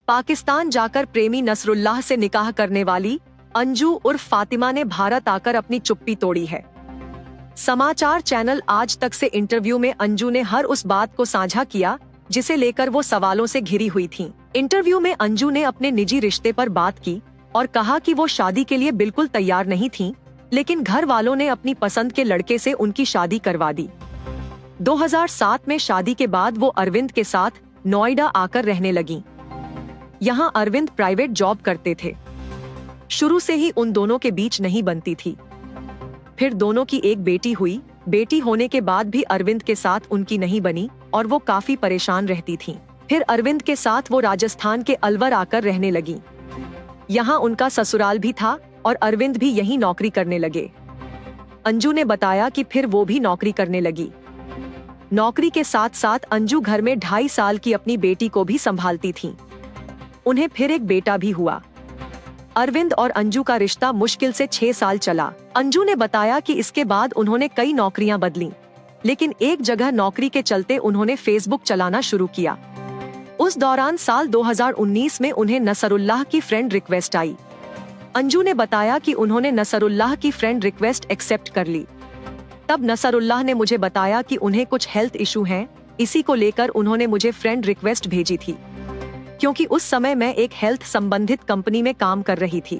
पाकिस्तान जाकर प्रेमी नसरुल्लाह से निकाह करने वाली अंजू उर्फ फातिमा ने भारत आकर अपनी चुप्पी तोड़ी है। समाचार चैनल आज तक से इंटरव्यू में अंजू ने हर उस बात को साझा किया जिसे लेकर वो सवालों से घिरी हुई थीं। इंटरव्यू में अंजू ने अपने निजी रिश्ते पर बात की और कहा कि वो शादी के लिए बिल्कुल तैयार नहीं थीं, लेकिन घर वालों ने अपनी पसंद के लड़के से उनकी शादी करवा दी। 2007 में शादी के बाद वो अरविंद के साथ नोएडा आकर रहने लगी। यहाँ अरविंद प्राइवेट जॉब करते थे। शुरू से ही उन दोनों के बीच नहीं बनती थी। फिर दोनों की एक बेटी हुई। बेटी होने के बाद भी अरविंद के साथ उनकी नहीं बनी और वो काफी परेशान रहती थीं। फिर अरविंद के साथ वो राजस्थान के अलवर आकर रहने लगी। यहाँ उनका ससुराल भी था और अरविंद भी यहीं नौकरी करने लगे। अंजू ने बताया कि फिर वो भी नौकरी करने लगी। नौकरी के साथ साथ अंजू घर में 2.5 साल की अपनी बेटी को भी संभालती थीं। उन्हें फिर एक बेटा भी हुआ। अरविंद और अंजू का रिश्ता मुश्किल से 6 साल चला। अंजू ने बताया कि इसके बाद उन्होंने कई नौकरियां बदली, लेकिन एक जगह नौकरी के चलते उन्होंने फेसबुक चलाना शुरू किया। उस दौरान साल 2019 में उन्हें नसरुल्लाह की फ्रेंड रिक्वेस्ट आई। अंजू ने बताया कि उन्होंने नसरुल्लाह की फ्रेंड रिक्वेस्ट एक्सेप्ट कर ली। तब नसरुल्लाह ने मुझे बताया कि उन्हें कुछ हेल्थ इशू हैं, इसी को लेकर उन्होंने मुझे फ्रेंड रिक्वेस्ट भेजी थी, क्योंकि उस समय मैं एक हेल्थ संबंधित कंपनी में काम कर रही थी।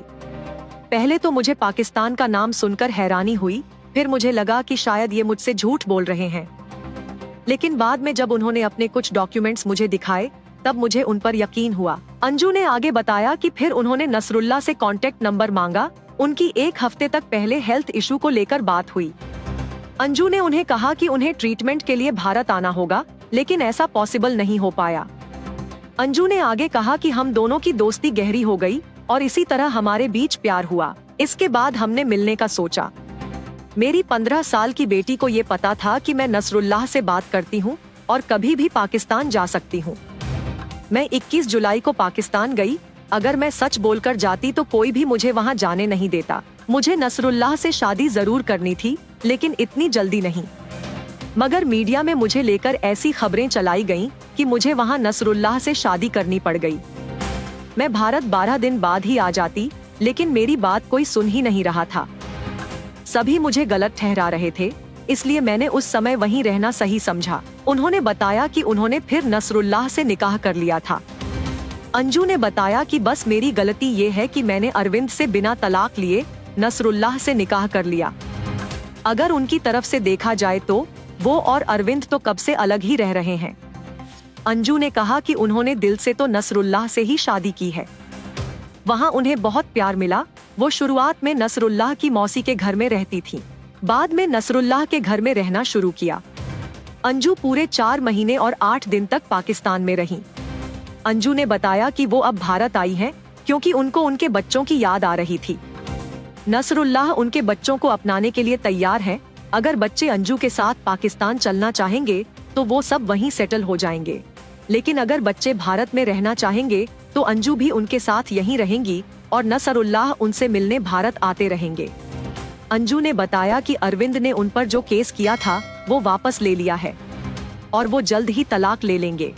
पहले तो मुझे पाकिस्तान का नाम सुनकर हैरानी हुई, फिर मुझे लगा कि शायद ये मुझसे झूठ बोल रहे हैं। लेकिन बाद में जब उन्होंने अपने कुछ डॉक्यूमेंट्स मुझे दिखाए, तब मुझे उन पर यकीन हुआ। अंजू ने आगे बताया कि फिर उन्होंने नसरुल्लाह से कॉन्टेक्ट नंबर मांगा। उनकी 1 हफ्ते तक पहले हेल्थ इशू को लेकर बात हुई। अंजू ने उन्हें कहा कि उन्हें ट्रीटमेंट के लिए भारत आना होगा, लेकिन ऐसा पॉसिबल नहीं हो पाया। अंजू ने आगे कहा कि हम दोनों की दोस्ती गहरी हो गई और इसी तरह हमारे बीच प्यार हुआ। इसके बाद हमने मिलने का सोचा। मेरी 15 साल की बेटी को ये पता था कि मैं नसरुल्लाह से बात करती हूँ और कभी भी पाकिस्तान जा सकती हूँ। मैं 21 जुलाई को पाकिस्तान गई। अगर मैं सच बोलकर जाती तो कोई भी मुझे वहाँ जाने नहीं देता। मुझे नसरुल्लाह से शादी जरूर करनी थी, लेकिन इतनी जल्दी नहीं। मगर मीडिया में मुझे लेकर ऐसी खबरें चलाई गईं कि मुझे वहाँ नसरुल्लाह से शादी करनी पड़ गई। मैं भारत 12 दिन बाद ही आ जाती, लेकिन मेरी बात कोई सुन ही नहीं रहा था। सभी मुझे गलत ठहरा रहे थे, इसलिए मैंने उस समय वहीं रहना सही समझा। उन्होंने बताया कि उन्होंने फिर नसरुल्लाह से निकाह कर लिया था। अंजू ने बताया कि बस मेरी गलती ये है कि मैंने अरविंद से बिना तलाक लिए नसरुल्लाह से निकाह कर लिया। अगर उनकी तरफ से देखा जाए तो वो और अरविंद तो कब से अलग ही रह रहे हैं। अंजू ने कहा कि उन्होंने दिल से तो नसरुल्लाह से ही शादी की है। वहाँ उन्हें बहुत प्यार मिला। वो शुरुआत में नसरुल्लाह की मौसी के घर में रहती थी, बाद में नसरुल्लाह के घर में रहना शुरू किया। अंजू पूरे 4 महीने और 8 दिन तक पाकिस्तान में रही। अंजू ने बताया कि वो अब भारत आई हैं क्योंकि उनको उनके बच्चों की याद आ रही थी। नसरुल्लाह उनके बच्चों को अपनाने के लिए तैयार है। अगर बच्चे अंजू के साथ पाकिस्तान चलना चाहेंगे तो वो सब वहीं सेटल हो जाएंगे, लेकिन अगर बच्चे भारत में रहना चाहेंगे तो अंजू भी उनके साथ यहीं रहेंगी और नसरुल्लाह उनसे मिलने भारत आते रहेंगे। अंजू ने बताया कि अरविंद ने उन पर जो केस किया था वो वापस ले लिया है और वो जल्द ही तलाक ले लेंगे।